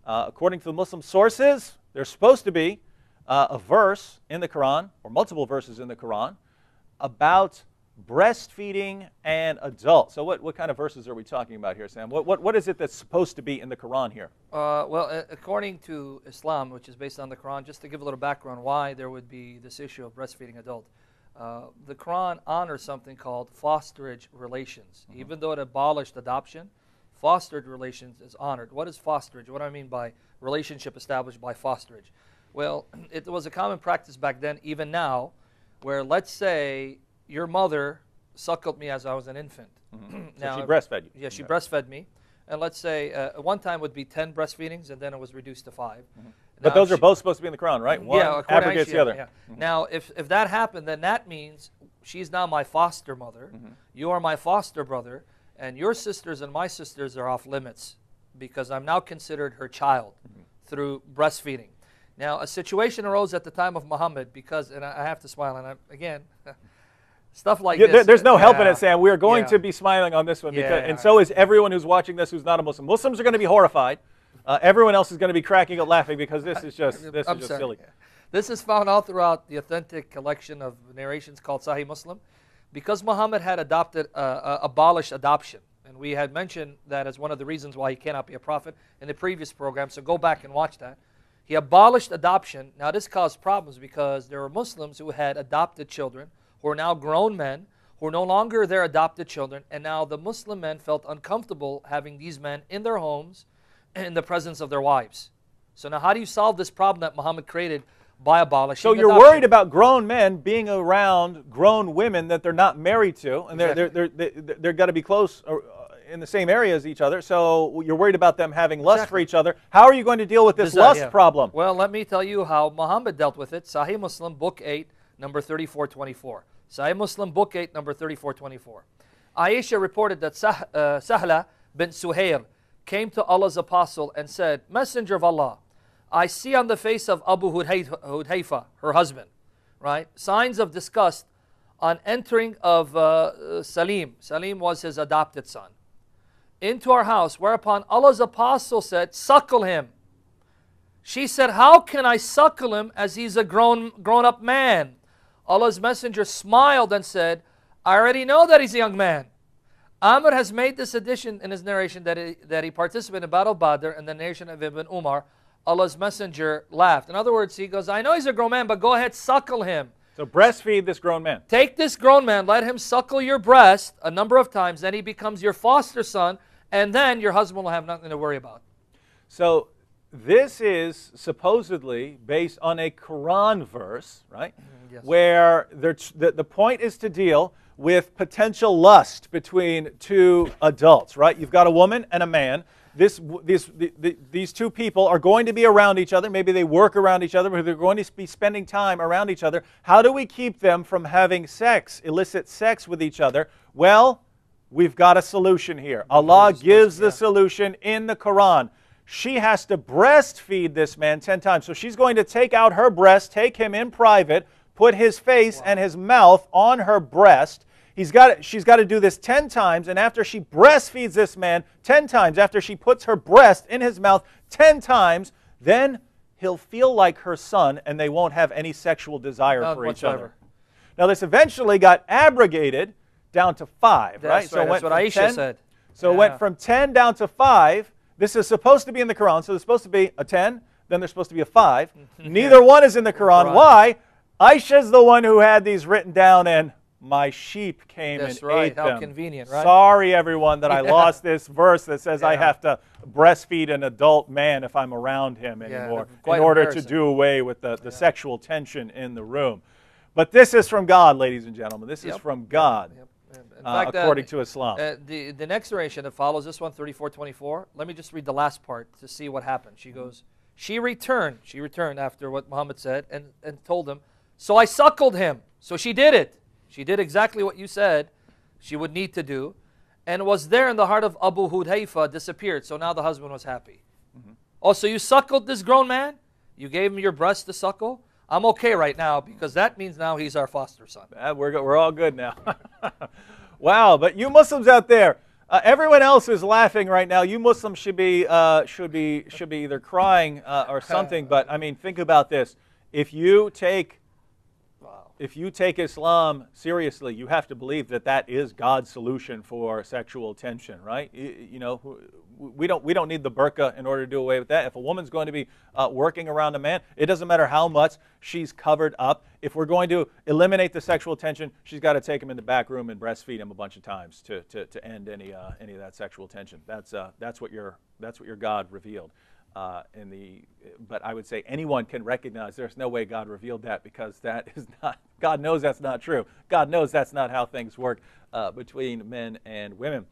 According to the Muslim sources, there's supposed to be a verse in the Quran, or multiple verses in the Quran, about breastfeeding and adults. So what kind of verses are we talking about here, Sam? What is it that's supposed to be in the Quran here? Well, according to Islam, which is based on the Quran, just to give a little background why there would be this issue of breastfeeding adult, the Quran honors something called fosterage relations. Even though it abolished adoption, fostered relations is honored. What is fosterage? What do I mean by relationship established by fosterage? Well, it was a common practice back then, even now, where let's say your mother suckled me as I was an infant. Now, so she breastfed you. Yeah, she breastfed me. And let's say one time would be 10 breastfeedings, and then it was reduced to 5. But those are both supposed to be in the Quran, right? One abrogates the other. Yeah. Now, if that happened, then that means she's now my foster mother. You are my foster brother. And your sisters and my sisters are off limits because I'm now considered her child through breastfeeding. Now, a situation arose at the time of Muhammad because, and I have to smile, and again, stuff like this. There's no helping it, Sam. We are going to be smiling on this one, because, and so is everyone who's watching this who's not a Muslim. Muslims are going to be horrified. Everyone else is going to be cracking up laughing because this is just silly. This is found all throughout the authentic collection of narrations called Sahih Muslim. Because Muhammad had abolished adoption, and we had mentioned that as one of the reasons why he cannot be a prophet in the previous program, so go back and watch that. He abolished adoption. Now this caused problems because there were Muslims who had adopted children who are now grown men, who are no longer their adopted children, and now the Muslim men felt uncomfortable having these men in their homes in the presence of their wives. So now how do you solve this problem that Muhammad created by abolishing So you're adoption? worried about grown men being around grown women that they're not married to, and they're got to be close in the same area as each other, so you're worried about them having lust for each other. How are you going to deal with this lust problem? Well, let me tell you how Muhammad dealt with it. Sahih Muslim, Book 8, number 3424. Sahih Muslim, Book 8, number 3424. Aisha reported that Sahla bint Suhail came to Allah's apostle and said, Messenger of Allah, I see on the face of Abu Hudhayfa, her husband, right, signs of disgust on entering of Salim. Salim was his adopted son, into our house, whereupon Allah's apostle said, suckle him. She said, how can I suckle him as he's a grown-up man? Allah's messenger smiled and said, I already know that he's a young man. Amr has made this addition in his narration that he participated in Battle Badr and the narration of Ibn Umar. Allah's messenger laughed. In other words, he goes, I know he's a grown man, but go ahead, suckle him. So breastfeed this grown man. Take this grown man, let him suckle your breast a number of times, then he becomes your foster son, and then your husband will have nothing to worry about. So this is supposedly based on a Quran verse, right? Yes. Where the point is to deal with potential lust between two adults, right? You've got a woman and a man. These two people are going to be around each other. Maybe they work around each other, but they're going to be spending time around each other. How do we keep them from having sex, illicit sex with each other? Well, we've got a solution here. Allah gives the solution in the Quran. She has to breastfeed this man 10 times. So she's going to take out her breast, take him in private, put his face and his mouth on her breast. She's got to do this 10 times, and after she breastfeeds this man 10 times, after she puts her breast in his mouth 10 times, then he'll feel like her son, and they won't have any sexual desire for each other. Now, this eventually got abrogated down to 5, right? So that's what Aisha said. So it went from 10 down to 5. This is supposed to be in the Quran, so there's supposed to be a 10, then there's supposed to be a 5. Neither one is in the Quran. Why? Aisha's the one who had these written down, and my sheep came and ate them. How convenient, right? Sorry, everyone, that I lost this verse that says I have to breastfeed an adult man if I'm around him anymore in order to do away with the sexual tension in the room. But this is from God, ladies and gentlemen. This is from God, in fact, according to Islam. The next narration that follows this one, 3424, let me just read the last part to see what happened. She goes, she returned after what Muhammad said and told him, so I suckled him. So she did it. She did exactly what you said she would need to do, and was there in the heart of Abu Hudhayfa, disappeared. So now the husband was happy. Oh, so you suckled this grown man? You gave him your breast to suckle? I'm okay right now, because that means now he's our foster son. We're all good now. Wow, but you Muslims out there, Everyone else is laughing right now. You Muslims should be either crying or something. But I mean, think about this: if you take Islam seriously, you have to believe that that is God's solution for sexual tension, right? You know, we don't need the burqa in order to do away with that. If a woman's going to be working around a man, it doesn't matter how much she's covered up. If we're going to eliminate the sexual tension, she's got to take him in the back room and breastfeed him a bunch of times to end any of that sexual tension. That's what your God revealed. But I would say anyone can recognize there's no way God revealed that, because that is not, God knows that's not true. God knows that's not how things work between men and women.